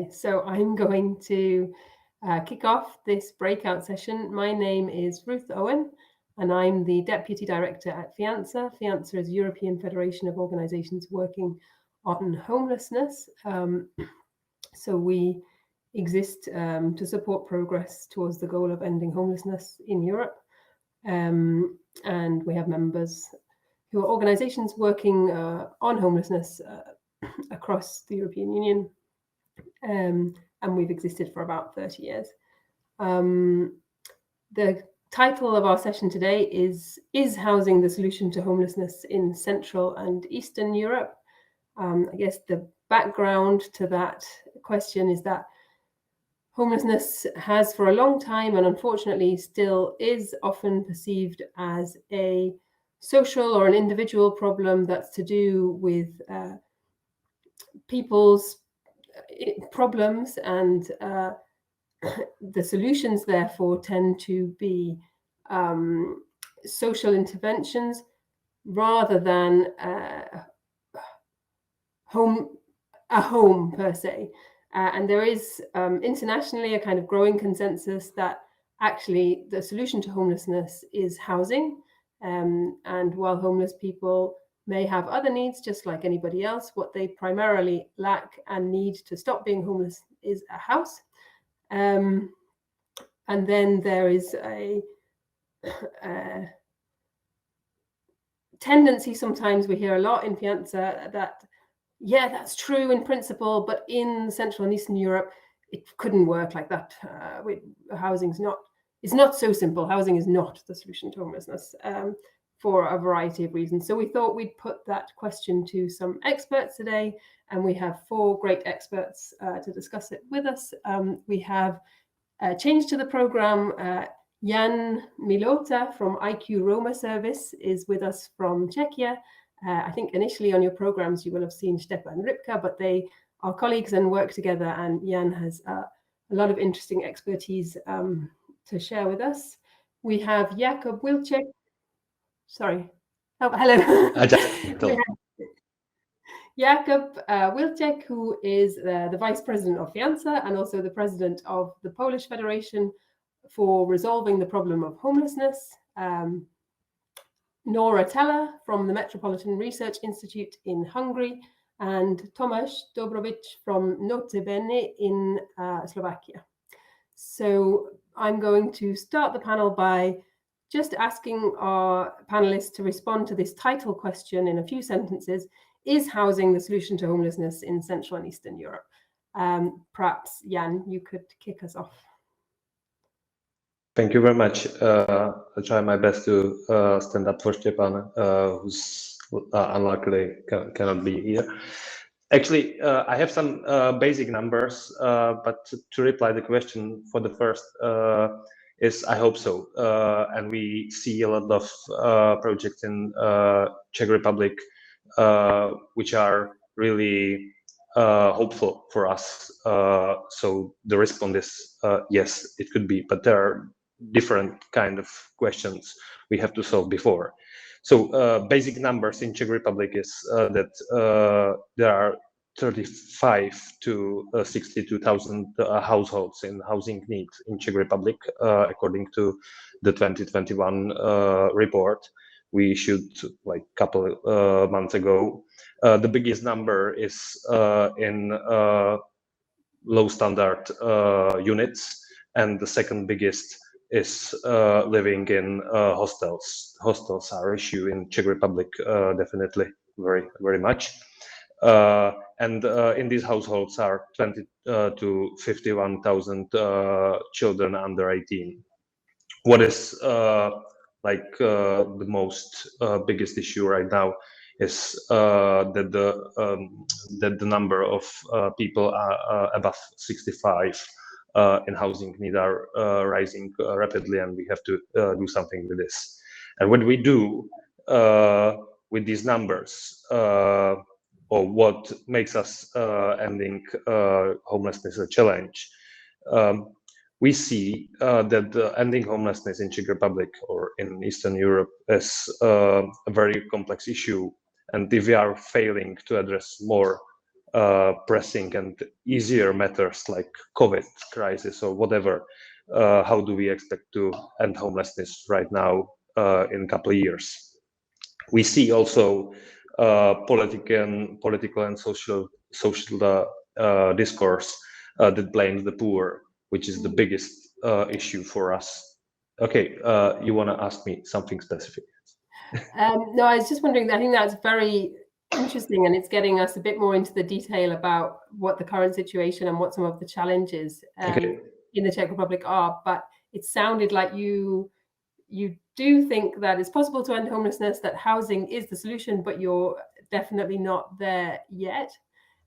Okay, so I'm going to kick off this breakout session. My name is Ruth Owen, and I'm the Deputy Director at FIANSA. FIANSA is European Federation of Organisations Working on Homelessness. So we exist to support progress towards the goal of ending homelessness in Europe. And we have members who are organisations working on homelessness across the European Union. And we've existed for about 30 years. The title of our session today is Housing the Solution to Homelessness in Central and Eastern Europe? I guess the background to that question is that homelessness has for a long time, and unfortunately still is, often perceived as a social or an individual problem that's to do with people's problems, and the solutions therefore tend to be social interventions rather than a home per se. And there is internationally a kind of growing consensus that actually the solution to homelessness is housing. And while homeless people may have other needs, just like anybody else, what they primarily lack and need to stop being homeless is a house. And then there is a tendency, sometimes we hear a lot in FIANSA, that, yeah, that's true in principle, but in Central and Eastern Europe, it couldn't work like that. It's not so simple. Housing is not the solution to homelessness for a variety of reasons. So we thought we'd put that question to some experts today, and we have 4 great experts to discuss it with us. We have changed to the program. Jan Milota from IQ Roma Service is with us from Czechia. I think initially on your programs you will have seen Stepan Rybka, but they are colleagues and work together, and Jan has a lot of interesting expertise to share with us. We have Jakub Wilczek. Sorry. Oh, hello. Jakub Wilczek, who is the Vice President of FIANSA and also the President of the Polish Federation for resolving the problem of homelessness. Nora Teller from the Metropolitan Research Institute in Hungary, and Tomasz Dobrowicz from Notabene in Slovakia. So I'm going to start the panel by just asking our panelists to respond to this title question in a few sentences. Is housing the solution to homelessness in Central and Eastern Europe? Perhaps, Jan, you could kick us off. Thank you very much. I'll try my best to stand up for Stepan, who's unluckily cannot be here. Actually, I have some basic numbers, but to reply the question for the first is I hope so. And we see a lot of projects in Czech Republic which are really hopeful for us. So the response is yes, it could be, but there are different kind of questions we have to solve before. So basic numbers in Czech Republic is that there are 35 to 62,000 households in housing need in Czech Republic, according to the 2021 report we issued like a couple months ago. The biggest number is in low standard units, and the second biggest is living in hostels. Hostels are an issue in Czech Republic, definitely very much. And in these households are 20 to 51,000 children under 18. What is the most biggest issue right now is that the number of people above 65 in housing need are rising rapidly, and we have to do something with this. And what we do with these numbers, or what makes us ending homelessness a challenge, we see that ending homelessness in Czech Republic or in Eastern Europe is a very complex issue, and if we are failing to address more pressing and easier matters like COVID crisis or whatever, how do we expect to end homelessness right now in a couple of years? We see also political and social discourse that blames the poor, which is the biggest issue for us. Okay, you want to ask me something specific? No, I was just wondering, I think that's very interesting, and it's getting us a bit more into the detail about what the current situation and what some of the challenges in the Czech Republic are. But it sounded like you do think that it's possible to end homelessness, that housing is the solution, but you're definitely not there yet.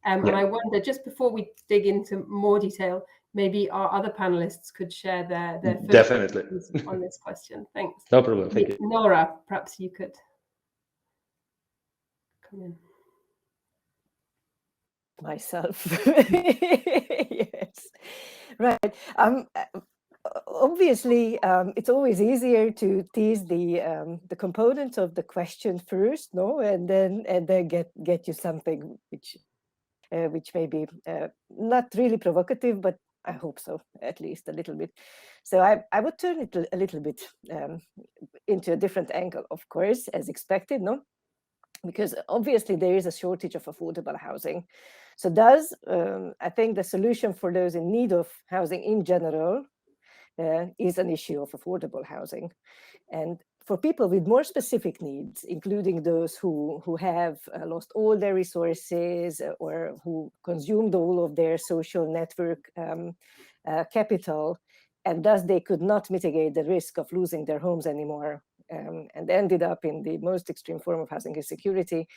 And I wonder, just before we dig into more detail, maybe our other panelists could share their definitely on this question. Thanks. No problem. Thank you. Nora, perhaps you could come in. Myself. Yes, right. Obviously, it's always easier to tease the components of the question first, no, and then get you something which may be not really provocative, but I hope so, at least a little bit. So I would turn it a little bit into a different angle, of course, as expected, no? Because obviously there is a shortage of affordable housing. So I think the solution for those in need of housing in general is an issue of affordable housing. And for people with more specific needs, including those who have lost all their resources or who consumed all of their social network capital, and thus they could not mitigate the risk of losing their homes anymore, and ended up in the most extreme form of housing insecurity,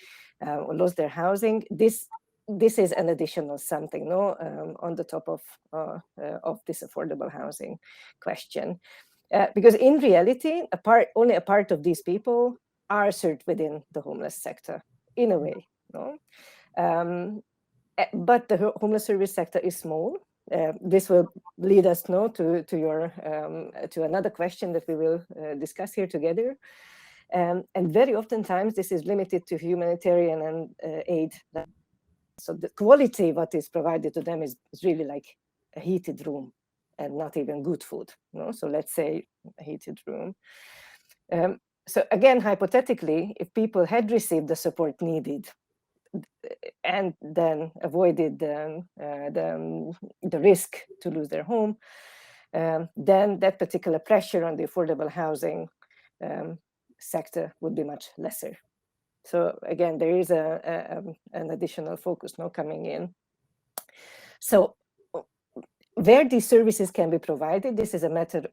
or lost their housing. This is an additional something, no, on the top of this affordable housing question. Because in reality, only a part of these people are served within the homeless sector, in a way. No? But the homeless service sector is small. This will lead us to another question that we will discuss here together. And very oftentimes, this is limited to humanitarian and aid. So the quality of what is provided to them is really like a heated room and not even good food. No? So let's say a heated room. So again, hypothetically, if people had received the support needed and then avoided the risk to lose their home, then that particular pressure on the affordable housing sector would be much lesser. So again, there is an additional focus now coming in. So where these services can be provided, this is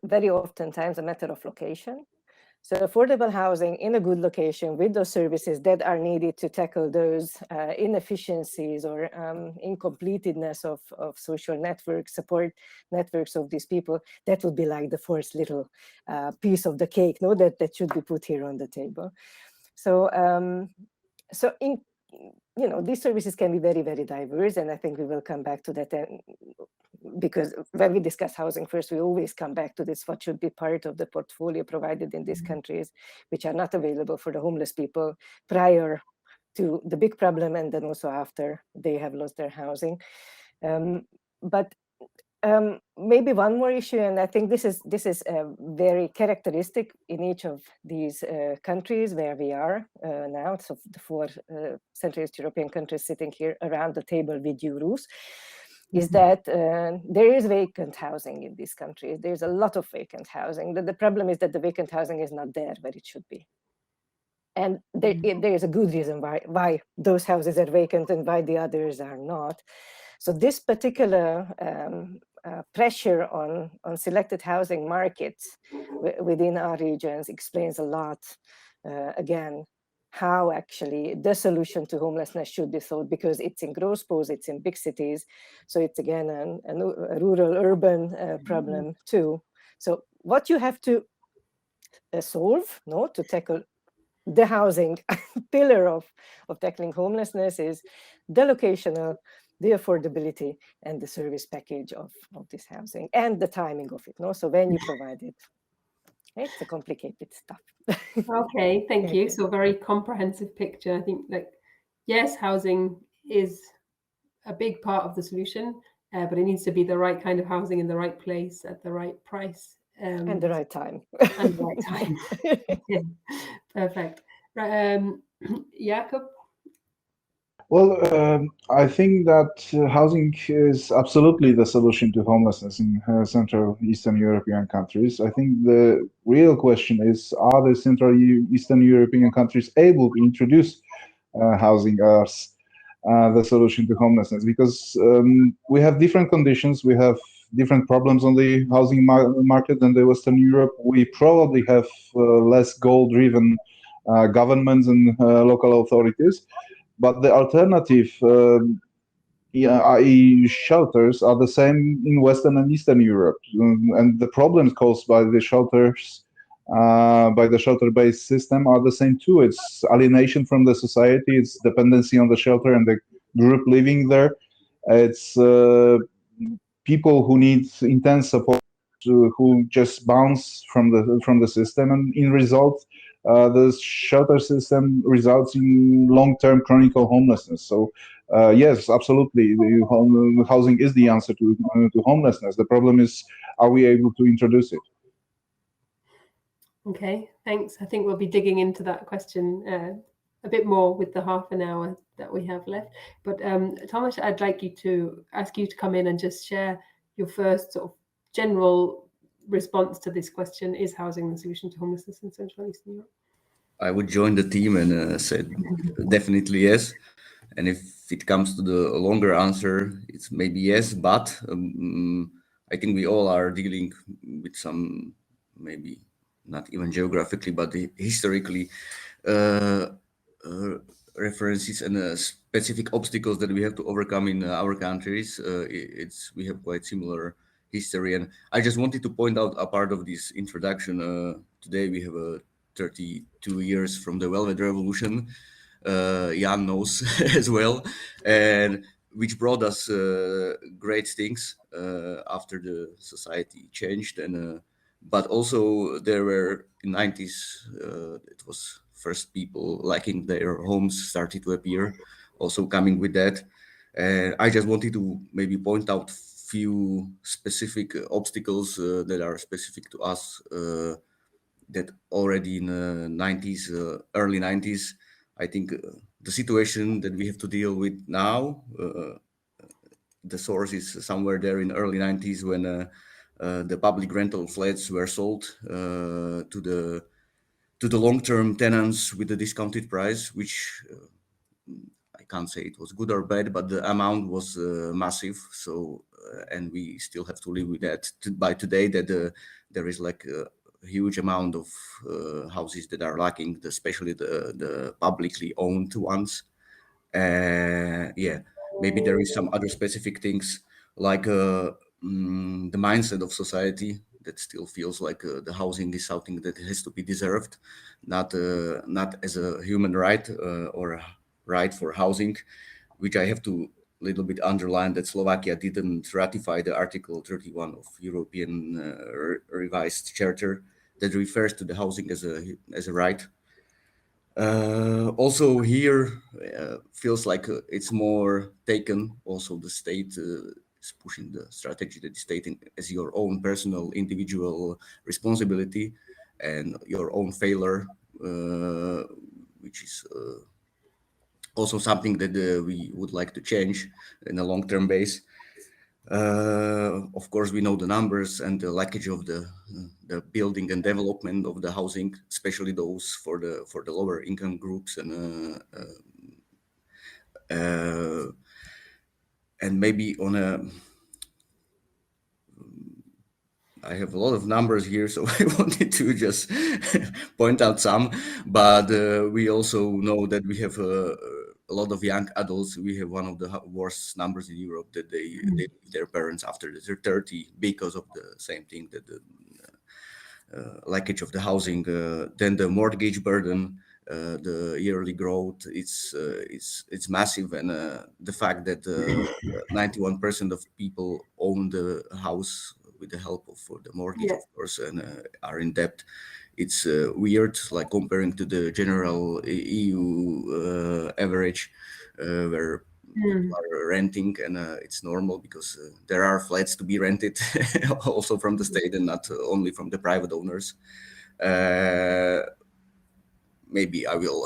very oftentimes a matter of location. So affordable housing in a good location with those services that are needed to tackle those inefficiencies or incompletedness of social networks, support networks of these people, that would be like the first little piece of the cake, no, that should be put here on the table. So, these services can be very, very diverse, and I think we will come back to that. Because when we discuss housing first, we always come back to this: what should be part of the portfolio provided in these countries, which are not available for the homeless people prior to the big problem, and then also after they have lost their housing. But maybe one more issue, and I think this is very characteristic in each of these countries where we are now. So the 4 Central East European countries sitting here around the table with you, Ruth, is that there is vacant housing in these countries. There's a lot of vacant housing. The problem is that the vacant housing is not there where it should be. And there is a good reason why those houses are vacant and why the others are not. So this particular pressure on selected housing markets within our regions explains a lot, again, how actually the solution to homelessness should be thought, because it's in gross pose, it's in big cities. So it's again a rural-urban problem too. So what you have to solve, to tackle the housing pillar of tackling homelessness is the locational, the affordability, and the service package of this housing, and the timing of it. So when you provide it, it's a complicated stuff. Okay, thank you. So very comprehensive picture. I think, yes, housing is a big part of the solution, but it needs to be the right kind of housing in the right place at the right price. And the right time. And the right time. Yeah, perfect. Right, Jakob? Well, I think that housing is absolutely the solution to homelessness in Central Eastern European countries. I think the real question is, are the Central Eastern European countries able to introduce housing as the solution to homelessness? Because we have different conditions, we have different problems on the housing market than the Western Europe. We probably have less goal-driven governments and local authorities. But the alternative, i.e. shelters, are the same in Western and Eastern Europe. And the problems caused by the shelters, by the shelter-based system are the same too. It's alienation from the society, it's dependency on the shelter and the group living there. It's people who need intense support, who just bounce from the system, and in result, the shelter system results in long-term chronic homelessness. So, yes, absolutely, the housing is the answer to homelessness. The problem is, are we able to introduce it? Okay, thanks. I think we'll be digging into that question a bit more with the half an hour that we have left. But Thomas, I'd like to ask you to come in and just share your first sort of general response to this question: is housing the solution to homelessness in Central and Eastern Europe? I would join the team and said definitely yes. And if it comes to the longer answer, it's maybe yes, but I think we all are dealing with some, maybe not even geographically, but historically references and specific obstacles that we have to overcome in our countries. We have quite similar history, and I just wanted to point out a part of this introduction. Today we have 32 years from the Velvet Revolution. Jan knows as well, and which brought us great things after the society changed, and but also there were in 90s it was first people lacking their homes started to appear, also coming with that. And I just wanted to maybe point out few specific obstacles that are specific to us, that already in the 90s, early 90s, I think the situation that we have to deal with now, the source is somewhere there in early 90s when the public rental flats were sold to the long-term tenants with a discounted price, which I can't say it was good or bad, but the amount was massive. So, and we still have to live with that by today, that there is like a huge amount of houses that are lacking, especially the publicly owned ones. Yeah, maybe there is some other specific things like the mindset of society that still feels like the housing is something that has to be deserved, not as a human right or a right for housing, which I have to little bit underline that Slovakia didn't ratify the Article 31 of European revised charter that refers to the housing as a right. Also here feels like it's more taken. Also the state is pushing the strategy that is stating as your own personal individual responsibility and your own failure, which is also something that we would like to change in a long-term base. Of course, we know the numbers and the lackage of the building and development of the housing, especially those for the lower income groups, and maybe on a. I have a lot of numbers here, so I wanted to just point out some, but we also know that we have a lot of young adults. We have one of the worst numbers in Europe that they leave their parents after they're 30 because of the same thing, that the lackage of the housing, then the mortgage burden, the yearly growth, it's massive, and the fact that 91% of people own the house with the help of the mortgage, of course, and are in debt. It's weird, like comparing to the general EU average, where people are renting, and it's normal because there are flats to be rented also from the state and not only from the private owners. Maybe I will,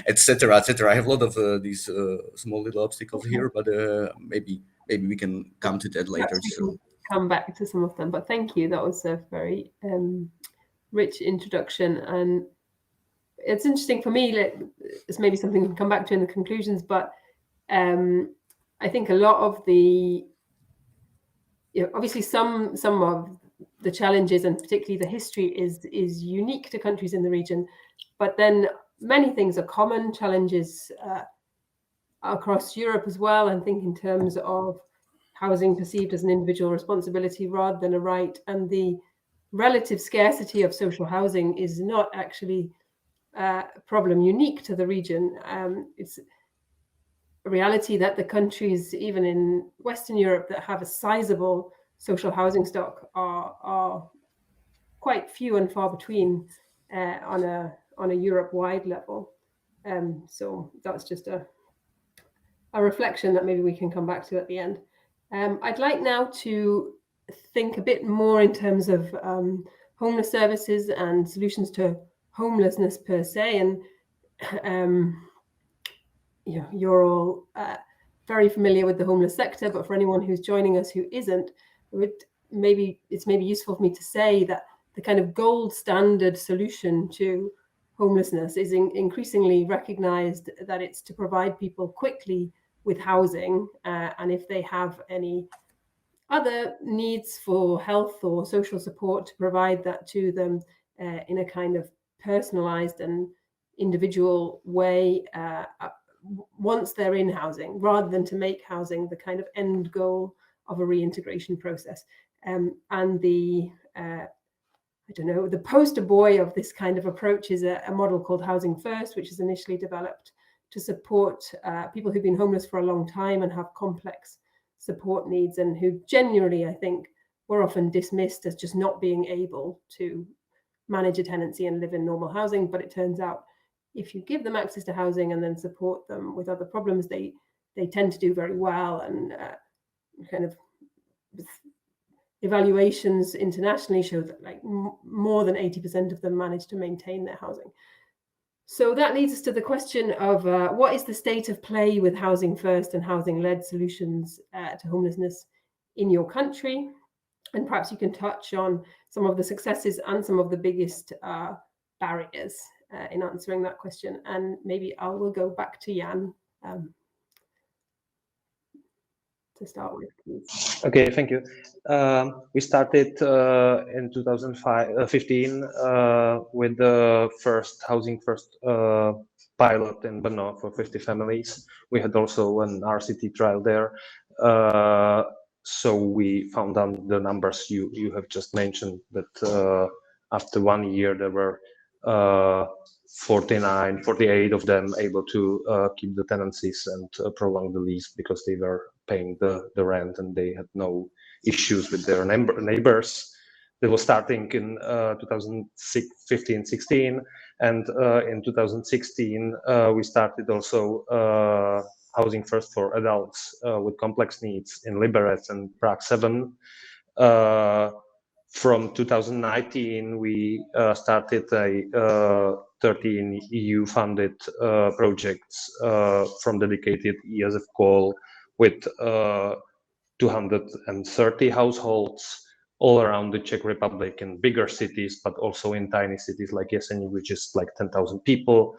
etc., etc. I have a lot of these small little obstacles here, but maybe we can come to that later. So come back to some of them, but thank you. That was a very rich introduction, and it's interesting for me. It's maybe something we can come back to in the conclusions, but I think a lot of the, obviously some of the challenges and particularly the history is unique to countries in the region, but then many things are common challenges across Europe as well. And think in terms of housing perceived as an individual responsibility rather than a right, and the relative scarcity of social housing is not actually a problem unique to the region. It's a reality that the countries, even in Western Europe, that have a sizable social housing stock are quite few and far between on a Europe-wide level. So that's just a reflection that maybe we can come back to at the end. I'd like now to think a bit more in terms of homeless services and solutions to homelessness per se. And you're all very familiar with the homeless sector, but for anyone who's joining us who isn't, it's maybe useful for me to say that the kind of gold standard solution to homelessness is increasingly recognized that it's to provide people quickly with housing, and if they have any other needs for health or social support, to provide that to them in a kind of personalized and individual way once they're in housing, rather than to make housing the kind of end goal of a reintegration process. And the the poster boy of this kind of approach is a model called Housing First, which is initially developed to support people who've been homeless for a long time and have complex support needs, and who genuinely, I think, were often dismissed as just not being able to manage a tenancy and live in normal housing. But it turns out if you give them access to housing and then support them with other problems, they tend to do very well. And kind of evaluations internationally show that like more than 80% of them manage to maintain their housing. So that leads us to the question of what is the state of play with Housing First and housing-led solutions to homelessness in your country? And perhaps you can touch on some of the successes and some of the biggest barriers in answering that question. And maybe I will go back to Jan to start with, please. Okay, thank you. We started in 2015 with the first Housing First pilot in Brno for 50 families. We had also an RCT trial there. So we found out the numbers you have just mentioned, that after 1 year there were 48 of them able to keep the tenancies and prolong the lease because they were paying the rent and they had no issues with their neighbors. They were starting in 2015-16, and in 2016 we started also Housing First for adults with complex needs in Liberec and Prague 7. From 2019, we started a 13 EU-funded projects from dedicated ESF call with 230 households all around the Czech Republic, in bigger cities, but also in tiny cities like Jesení, which is like 10,000 people.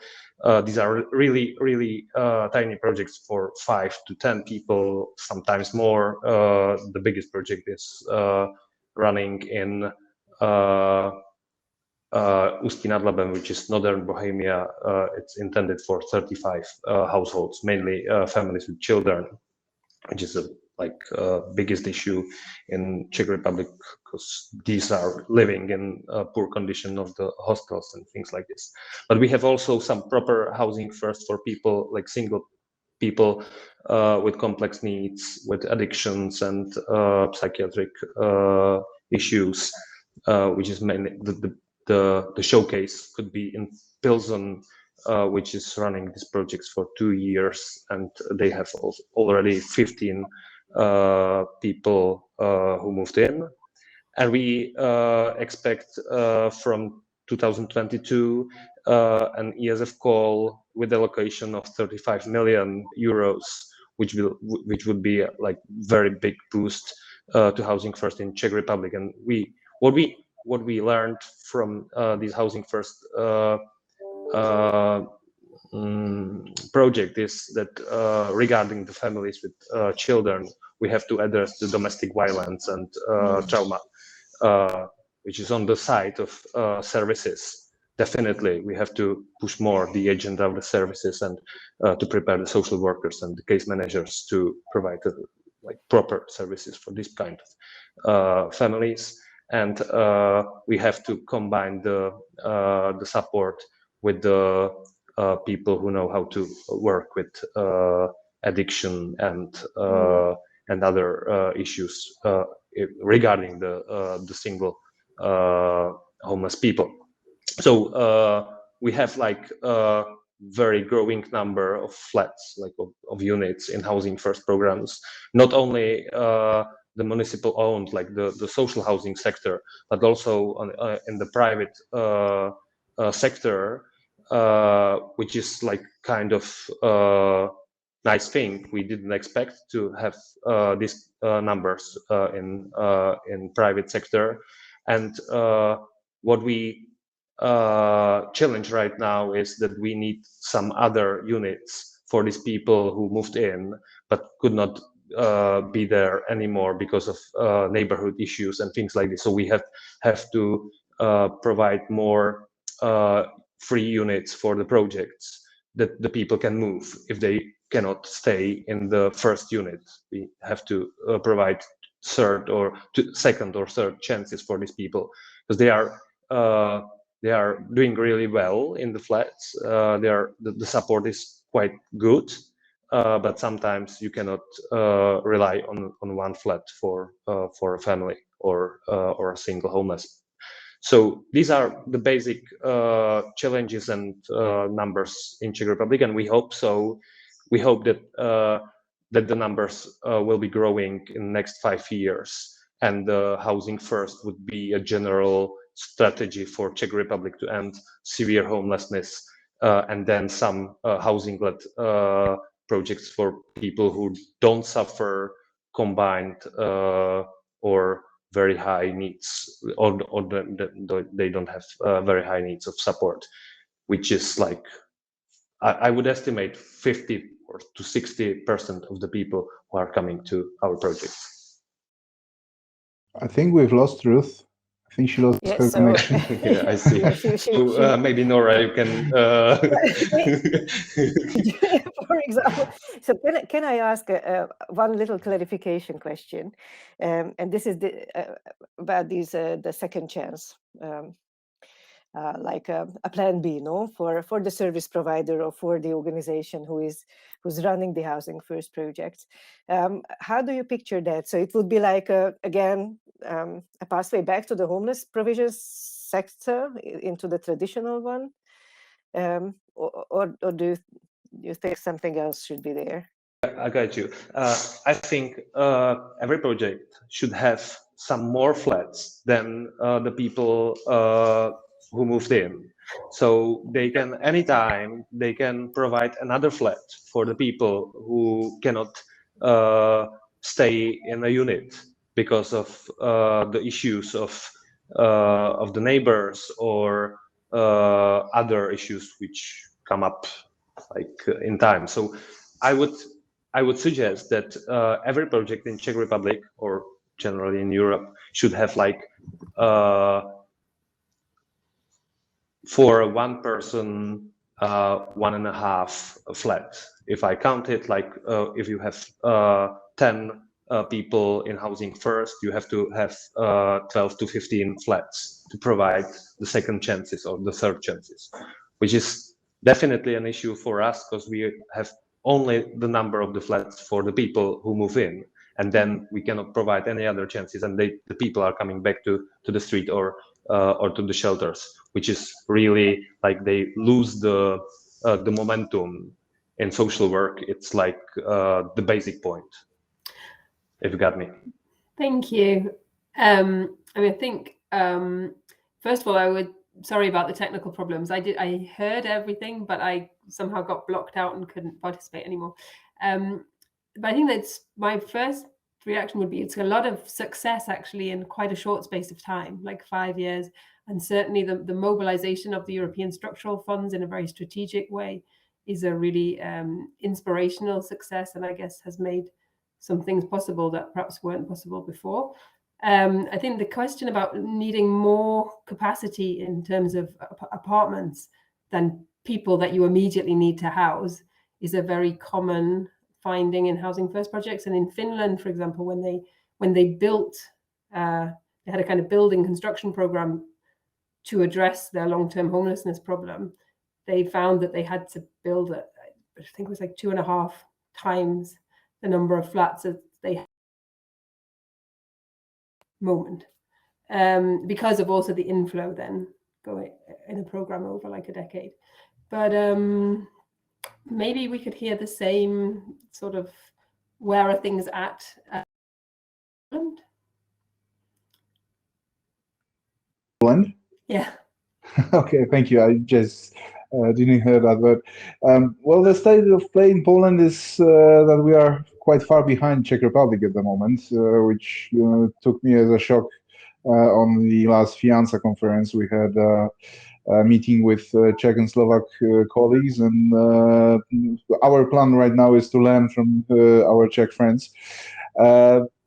These are really, really tiny projects for 5 to 10 people, sometimes more. The biggest project is running in Ústí nad Labem, which is northern Bohemia. It's intended for 35 households, mainly families with children, which is biggest issue in Czech Republic, because these are living in poor condition of the hostels and things like this. But we have also some proper Housing First for people, like single people with complex needs, with addictions and psychiatric issues, which is mainly the showcase could be in Pilsen, which is running these projects for 2 years, and they have already 15 people who moved in. And we expect from 2022 an ESF call with allocation of 35 million euros, which would be like very big boost to Housing First in Czech Republic. And what we learned from this Housing First project is that regarding the families with children, we have to address the domestic violence and trauma, which is on the side of services. Definitely, we have to push more the agenda of the services and to prepare the social workers and the case managers to provide like proper services for this kind of families. And we have to combine the support with the people who know how to work with addiction and other issues regarding the single homeless people. So we have like a very growing number of flats, like of units in Housing First programs, not only the municipal owned, like the social housing sector, but also in the private sector, which is like kind of nice thing. We didn't expect to have these numbers in private sector, and what we challenge right now is that we need some other units for these people who moved in but could not be there anymore because of neighborhood issues and things like this. So we have to provide more free units for the projects that the people can move if they cannot stay in the first unit. We have to provide second or third chances for these people, because they are doing really well in the flats. The support is quite good, but sometimes you cannot rely on one flat for a family or a single homeless. So these are the basic challenges and numbers in Czech Republic, and we hope so. We hope that that the numbers will be growing in the next 5 years, and Housing First would be a general strategy for Czech Republic to end severe homelessness, and then some housing-led projects for people who don't suffer combined or very high needs, or they don't have very high needs of support, which is like, I would estimate 50 or to 60% of the people who are coming to our projects. I think we've lost Ruth. I think she lost her connection. Yeah, I see. So maybe Nora, you can. For example, so can I ask one little clarification question? And this is about the second chance, like a plan B, no, for the service provider or for the organization who's running the Housing First project. How do you picture that? So it would be like again a pathway back to the homeless provision sector, into the traditional one, or do you think something else should be there? I got you. I think every project should have some more flats than the people who moved in. So they can, anytime, they can provide another flat for the people who cannot stay in a unit because of the issues of the neighbors or other issues which come up like in time. So I would suggest that every project in Czech Republic or generally in Europe should have like for one person 1.5 flat. If I count it, like if you have 10 people in Housing First, you have to have 12 to 15 flats to provide the second chances or the third chances, which is definitely an issue for us because we have only the number of the flats for the people who move in, and then we cannot provide any other chances, and the people are coming back to the street or to the shelters, which is really like they lose the the momentum in social work, it's like the basic point, if you got me. Thank you. I mean, I think, first of all, sorry about the technical problems. I heard everything, but I somehow got blocked out and couldn't participate anymore. But I think that's my first reaction would be it's a lot of success actually in quite a short space of time, like 5 years. And certainly the mobilization of the European structural funds in a very strategic way is a really inspirational success, and I guess has made some things possible that perhaps weren't possible before. I think the question about needing more capacity in terms of apartments than people that you immediately need to house is a very common finding in Housing First projects. And in Finland, for example, when they built, they had a kind of building construction program to address their long-term homelessness problem. They found that they had to build, I think it was like 2.5 times the number of flats that they had moment, because of also the inflow then going in a program over like a decade. But maybe we could hear the same sort of, where are things at Poland? Yeah. Okay, thank you. I just didn't hear that word. Well, the state of play in Poland is that we are quite far behind Czech Republic at the moment, which took me as a shock. On the last Fianza conference, we had a meeting with Czech and Slovak colleagues, and our plan right now is to learn from our Czech friends.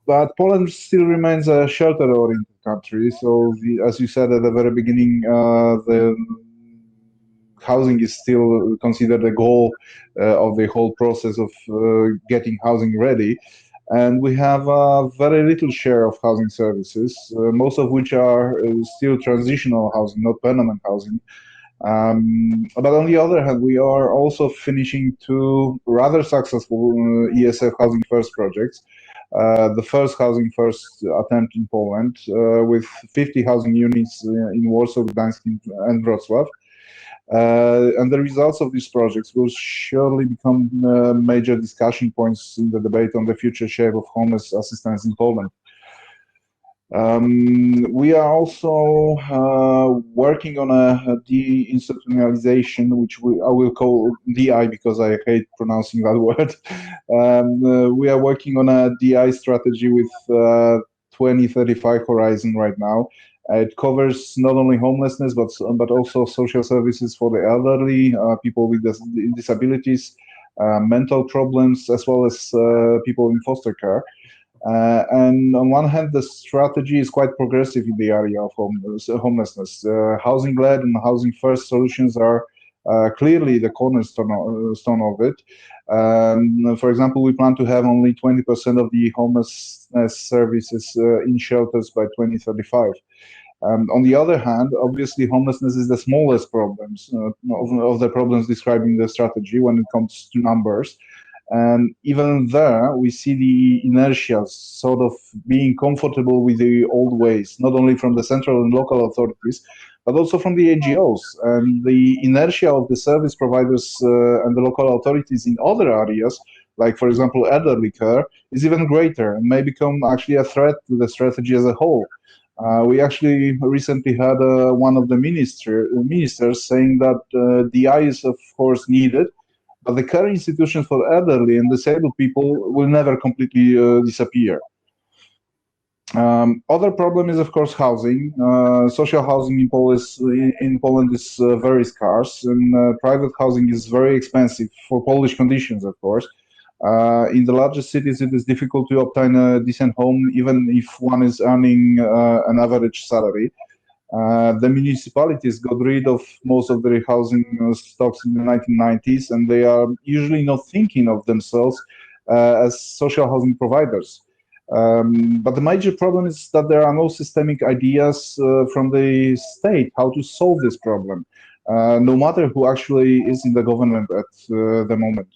But Poland still remains a shelter-oriented country. So, as you said at the very beginning, the housing is still considered a goal of the whole process of getting housing ready. And we have a very little share of housing services, most of which are still transitional housing, not permanent housing. But on the other hand, we are also finishing 2 rather successful ESF Housing First projects. The first Housing First attempt in Poland with 50 housing units in Warsaw, Gdańsk, and Wrocław. And the results of these projects will surely become major discussion points in the debate on the future shape of homeless assistance in Poland. We are also working on a deinstitutionalization, which I will call DI because I hate pronouncing that word. We are working on a DI strategy with 2035 horizon right now. It covers not only homelessness, but also social services for the elderly, people with disabilities, mental problems, as well as people in foster care. And on one hand, the strategy is quite progressive in the area of homelessness. Housing-led and housing-first solutions are clearly the cornerstone of it. For example, we plan to have only 20% of the homelessness services in shelters by 2035. On the other hand, obviously, homelessness is the smallest problems of the problems described in the strategy when it comes to numbers. And even there, we see the inertia sort of being comfortable with the old ways, not only from the central and local authorities, but also from the NGOs. And the inertia of the service providers and the local authorities in other areas, like, for example, elderly care, is even greater and may become actually a threat to the strategy as a whole. We actually recently had one of the ministers saying that DI is, of course, needed, but the care institutions for elderly and disabled people will never completely disappear. Other problem is, of course, housing. Social housing in Poland is very scarce, and private housing is very expensive for Polish conditions, of course. In the largest cities, it is difficult to obtain a decent home, even if one is earning an average salary. The municipalities got rid of most of their housing stocks in the 1990s, and they are usually not thinking of themselves as social housing providers. But the major problem is that there are no systemic ideas from the state how to solve this problem, no matter who actually is in the government at the moment.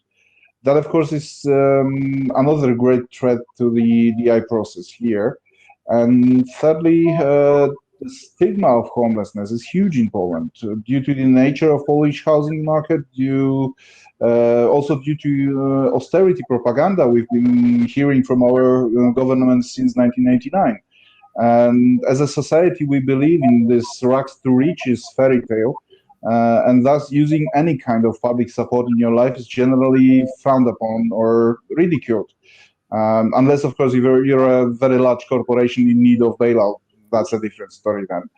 That, of course, is another great threat to the DI process here. And thirdly, the stigma of homelessness is huge in Poland due to the nature of Polish housing market, also due to austerity propaganda we've been hearing from our government since 1989. And as a society, we believe in this rags to riches fairy tale, and thus using any kind of public support in your life is generally frowned upon or ridiculed. Unless, of course, you're a very large corporation in need of bailout. That's a different story then.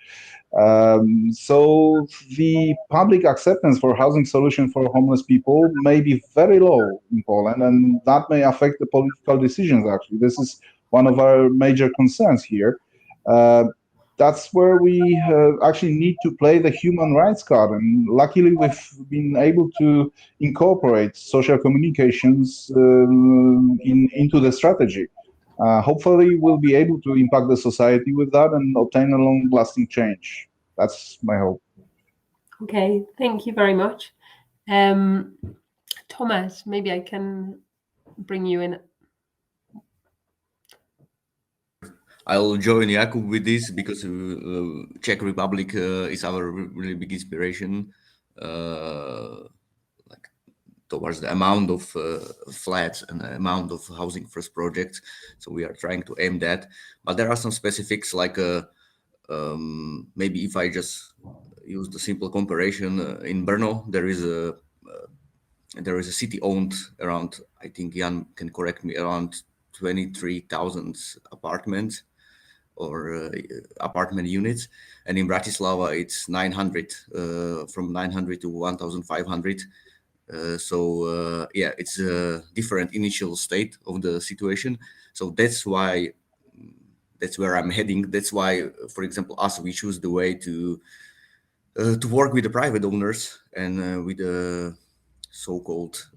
So the public acceptance for housing solution for homeless people may be very low in Poland, and that may affect the political decisions, actually. This is one of our major concerns here. That's where we actually need to play the human rights card. And luckily, we've been able to incorporate social communications into the strategy. Hopefully, we'll be able to impact the society with that and obtain a long-lasting change. That's my hope. Okay, thank you very much. Thomas, maybe I can bring you in. I'll join Jakub with this because Czech Republic is our really big inspiration, like towards the amount of flats and the amount of housing first projects. So we are trying to aim that, but there are some specifics like maybe if I just use the simple comparison in Brno, there is a city owned around, I think Jan can correct me, around 23,000 apartments or apartment units, and in Bratislava it's 900, from 900 to 1,500. So yeah, it's a different initial state of the situation. So that's why, that's where I'm heading. That's why, for example, we choose the way to work with the private owners and with the so-called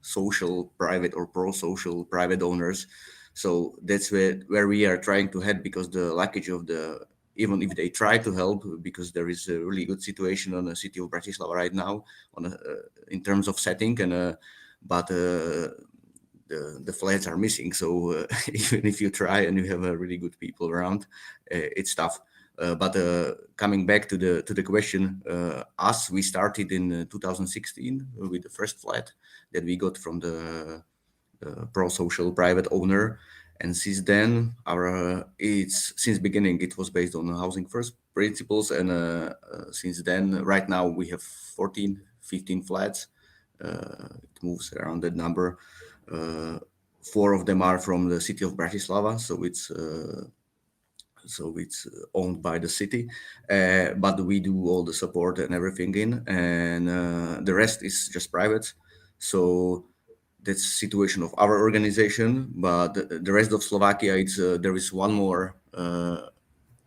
social private or pro-social private owners. So that's where we are trying to head, because the lackage of even if they try to help, because there is a really good situation on the city of Bratislava right now in terms of setting, and but the flats are missing. So even if you try and you have really good people around, it's tough. But coming back to the question, we started in 2016 with the first flat that we got from the pro-social private owner, and since then since beginning it was based on housing first principles, and since then right now we have 15 flats. It moves around that number. 4 of them are from the city of Bratislava, so it's owned by the city, but we do all the support and everything and the rest is just private. So that's the situation of our organization. But the rest of Slovakia, there is one more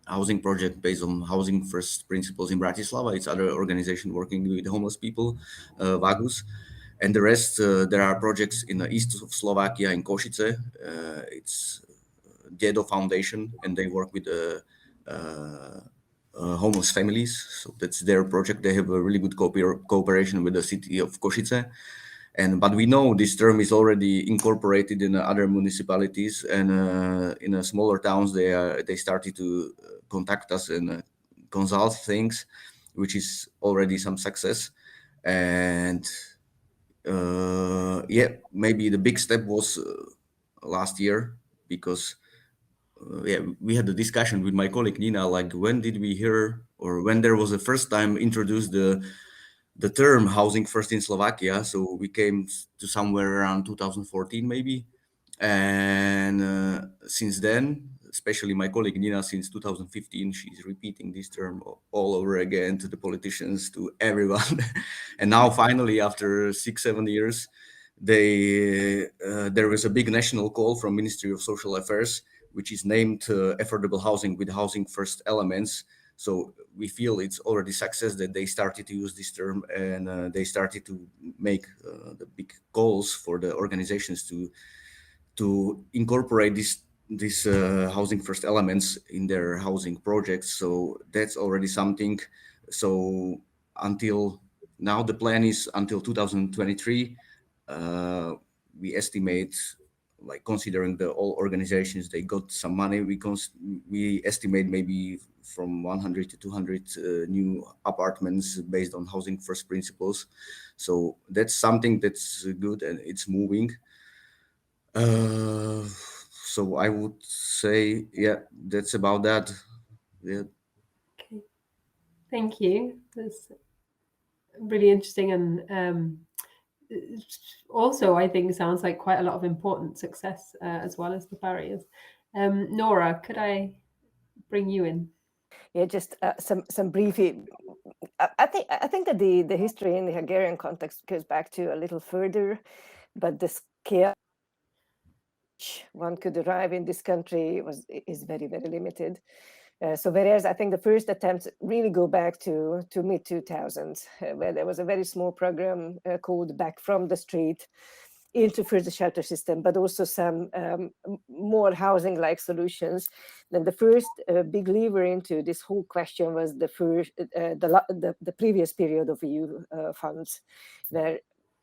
housing project based on housing first principles in Bratislava. It's other organization working with homeless people, Vagus. And the rest, there are projects in the east of Slovakia, in Košice. It's Dedo Foundation, and they work with homeless families. So that's their project. They have a really good cooperation with the city of Košice. But we know this term is already incorporated in other municipalities, and in smaller towns they started to contact us and consult things, which is already some success. And yeah, maybe the big step was last year, because yeah, we had a discussion with my colleague Nina, like when did we hear, or when there was the first time introduced the term housing first in Slovakia. So we came to somewhere around 2014 maybe, and since then, especially my colleague Nina, since 2015 she's repeating this term all over again to the politicians, to everyone. And now finally, after 6-7 years, there was a big national call from Ministry of Social Affairs, which is named affordable housing with housing first elements. So we feel it's already success that they started to use this term, and they started to make the big calls for the organizations to incorporate these housing first elements in their housing projects. So that's already something. So until now, the plan is until 2023, we estimate like considering the all organizations, they got some money. We estimate maybe from 100 to 200 new apartments based on housing first principles. So that's something that's good and it's moving. So I would say, yeah, that's about that. Yeah. Okay, thank you. That's really interesting, and also I think sounds like quite a lot of important success as well as the barriers. Nora, could I bring you in? Yeah, just some brief. I think that the history in the Hungarian context goes back to a little further, but the scale one could arrive in this country is very, very limited. So whereas I think the first attempts really go back to mid 2000s, where there was a very small program called Back from the Street into first the shelter system, but also some more housing-like solutions. Then the first big lever into this whole question was the previous period of EU funds, where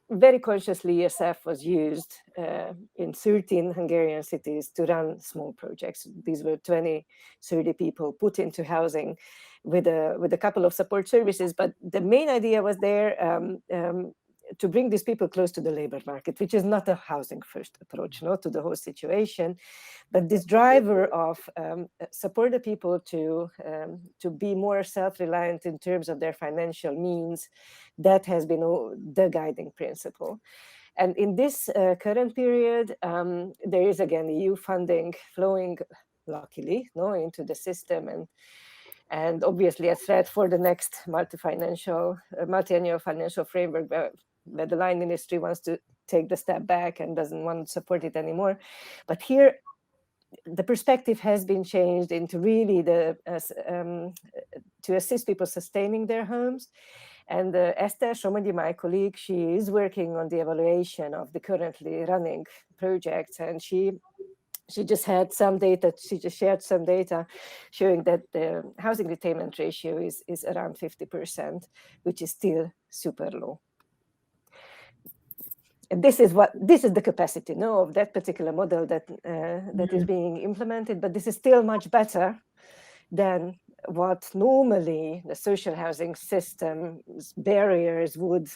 very consciously ESF was used in 13 Hungarian cities to run small projects. These were 20, 30 people put into housing with a couple of support services. But the main idea was there to bring these people close to the labor market, which is not a housing first approach, to the whole situation. But this driver of support the people to be more self-reliant in terms of their financial means, that has been the guiding principle. And in this current period, there is again EU funding flowing, luckily, into the system, and obviously a threat for the next multi-annual financial framework, where the line ministry wants to take the step back and doesn't want to support it anymore. But here, the perspective has been changed into really to assist people sustaining their homes. And Esther Somogyi, my colleague, she is working on the evaluation of the currently running projects, and she just had some data. She just shared some data showing that the housing retainment ratio is around 50%, which is still super low. And this is the capacity of that particular model that is being implemented. But this is still much better than what normally the social housing system's barriers would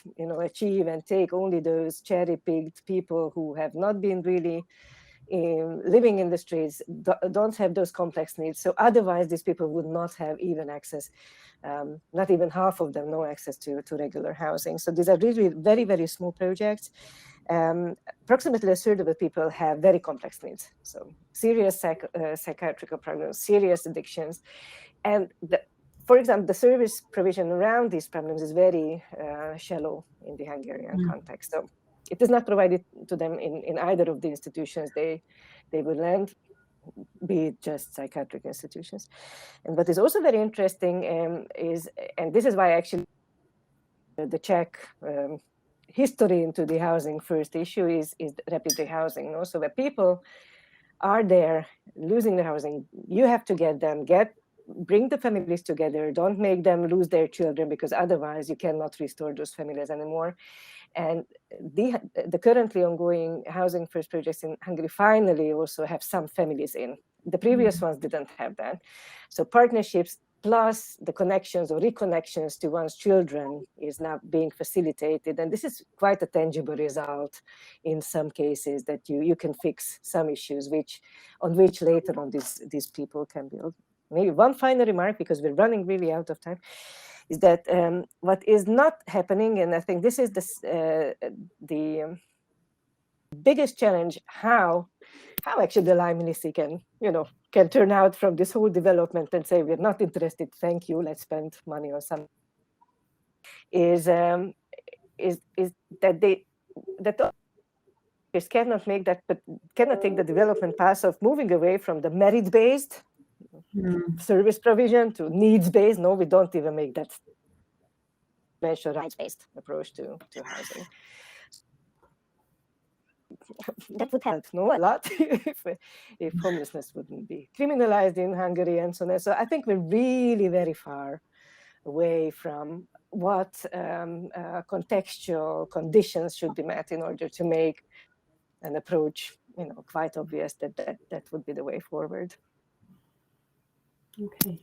achieve, and take only those cherry-picked people who have not been really living in the streets, don't have those complex needs. So otherwise, these people would not have even access, not even half of them, no access to regular housing. So these are really very, very small projects. Approximately a third of the people have very complex needs. So serious psychiatric problems, serious addictions. And for example, the service provision around these problems is very shallow in the Hungarian context. So it is not provided to them in either of the institutions they will land, be it just psychiatric institutions. And what is also very interesting is, and this is why actually the Czech history into the housing first issue is rapid housing. So where people are there losing their housing, you have to bring the families together, don't make them lose their children, because otherwise you cannot restore those families anymore. And the currently ongoing housing first projects in Hungary finally also have some families in. The previous ones didn't have that. So partnerships plus the connections or reconnections to one's children is now being facilitated. And this is quite a tangible result in some cases, that you can fix some issues on which later on these people can build. Maybe one final remark, because we're running really out of time, is that what is not happening, and I think this is the biggest challenge, how actually the line ministry can turn out from this whole development and say, we're not interested, thank you, let's spend money on something, is that cannot make that, but cannot take the development path of moving away from the merit-based service provision to needs-based. No, we don't even make that rights-based approach to housing. That would help a lot if homelessness wouldn't be criminalized in Hungary and so on. So I think we're really very far away from what contextual conditions should be met in order to make an approach quite obvious that would be the way forward. Okay.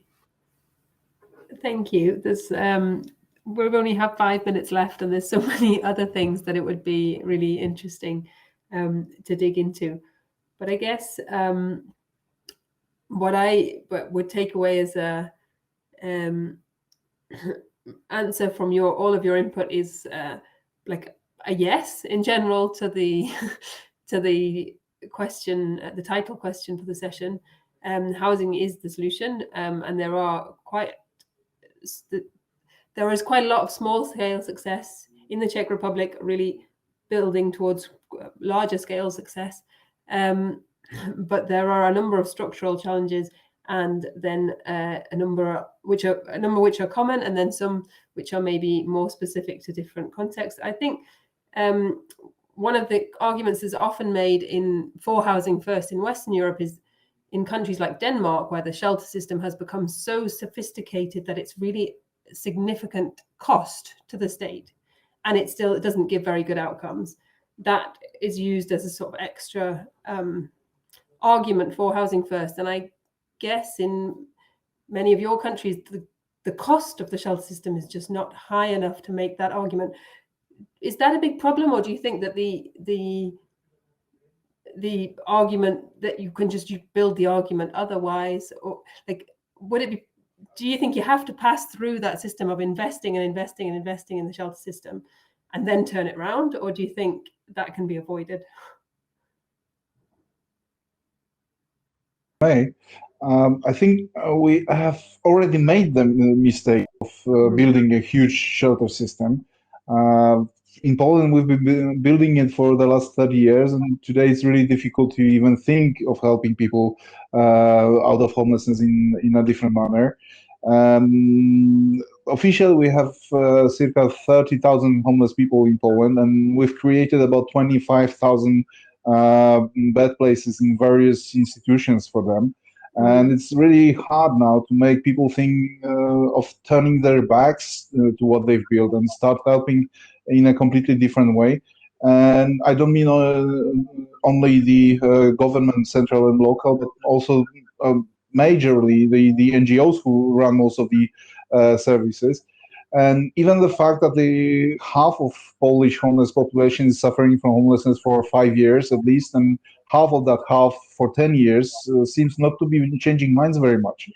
Thank you. There's we only have 5 minutes left, and there's so many other things that it would be really interesting to dig into. But I guess what I would take away as a answer from all of your input is like a yes in general to the to the question, the title question for the session. Housing is the solution, and there is quite a lot of small-scale success in the Czech Republic, really building towards larger scale success. But there are a number of structural challenges, and then a number which are common, and then some which are maybe more specific to different contexts. I think one of the arguments that's often made for housing first in Western Europe is in countries like Denmark, where the shelter system has become so sophisticated that it's really significant cost to the state, and it doesn't give very good outcomes. That is used as a sort of extra argument for housing first. And I guess in many of your countries, the cost of the shelter system is just not high enough to make that argument. Is that a big problem, or do you think that the argument that you can just build the argument otherwise, or like would it be? Do you think you have to pass through that system of investing and investing and investing in the shelter system and then turn it around, or do you think that can be avoided? I think we have already made the mistake of building a huge shelter system. In Poland, we've been building it for the last 30 years, and today it's really difficult to even think of helping people out of homelessness in a different manner. Officially, we have circa 30,000 homeless people in Poland, and we've created about 25,000 bed places in various institutions for them. And it's really hard now to make people think of turning their backs to what they've built and start helping in a completely different way. And I don't mean only the government, central and local, but also majorly the NGOs who run most of the services. And even the fact that the half of Polish homeless population is suffering from homelessness for 5 years at least, and half of that half for 10 years seems not to be changing minds very much,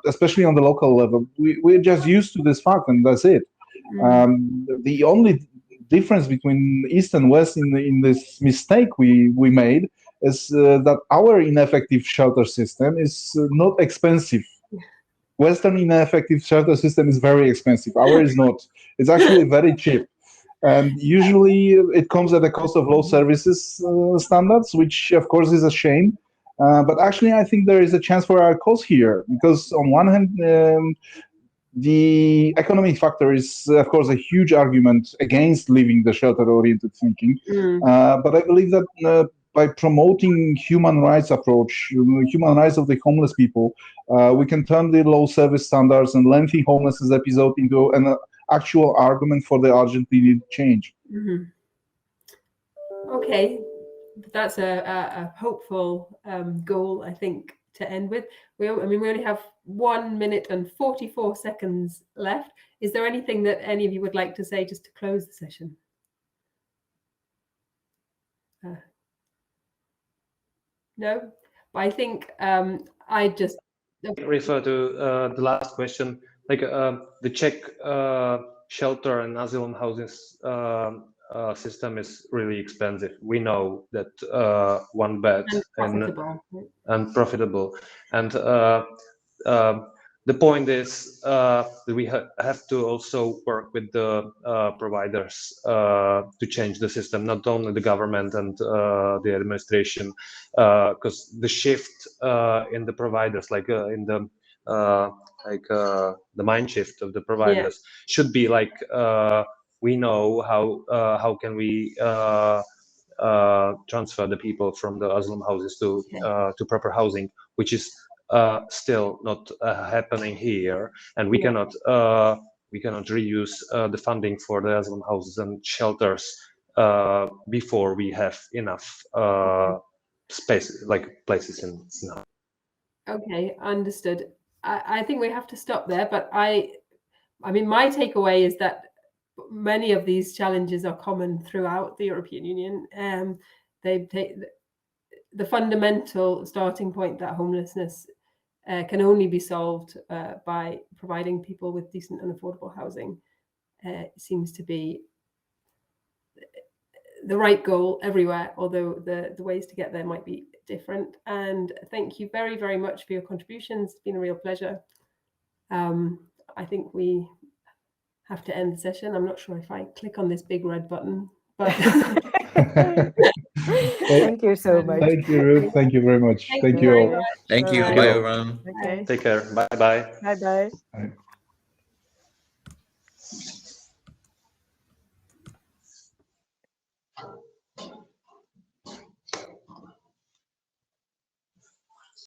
especially on the local level. We're just used to this fact, and that's it. The only difference between East and West in this mistake we made is that our ineffective shelter system is not expensive. Western ineffective shelter system is very expensive. Ours is not. It's actually very cheap. And usually it comes at the cost of low services standards, which of course is a shame. But actually, I think there is a chance for our cause here, because on one hand, the economic factor is, of course, a huge argument against leaving the shelter-oriented thinking. But I believe that by promoting human rights approach, human rights of the homeless people, we can turn the low service standards and lengthy homelessness episode into an actual argument for the urgently needed change. Okay, that's a hopeful goal, I think, to end with. We only have 1 minute and 44 seconds left. Is there anything that any of you would like to say just to close the session? No, but I think I just refer to the last question. Like the Czech shelter and asylum houses system is really expensive. We know that one bed and profitable. And the point is that we have to also work with the providers to change the system, not only the government and the administration, because the shift in the providers, like in the mind shift of the providers, should be like we know how can we transfer the people from the asylum houses to proper housing, which is still not happening here, and we cannot reduce the funding for the asylum houses and shelters before we have enough space, like places in snow. Okay, understood. I think we have to stop there, but I mean, my takeaway is that many of these challenges are common throughout the European Union. They take the fundamental starting point that homelessness can only be solved by providing people with decent and affordable housing. Seems to be the right goal everywhere, although the ways to get there might be different. And thank you very, very much for your contributions. It's been a real pleasure. I think we have to end the session. I'm not sure if I click on this big red button, but Thank you so much. Thank you, Ruth. Thank you very much. Thank you very all. much. Thank you. Bye. Bye, everyone. Okay. Take care. Bye bye. Bye bye. Bye.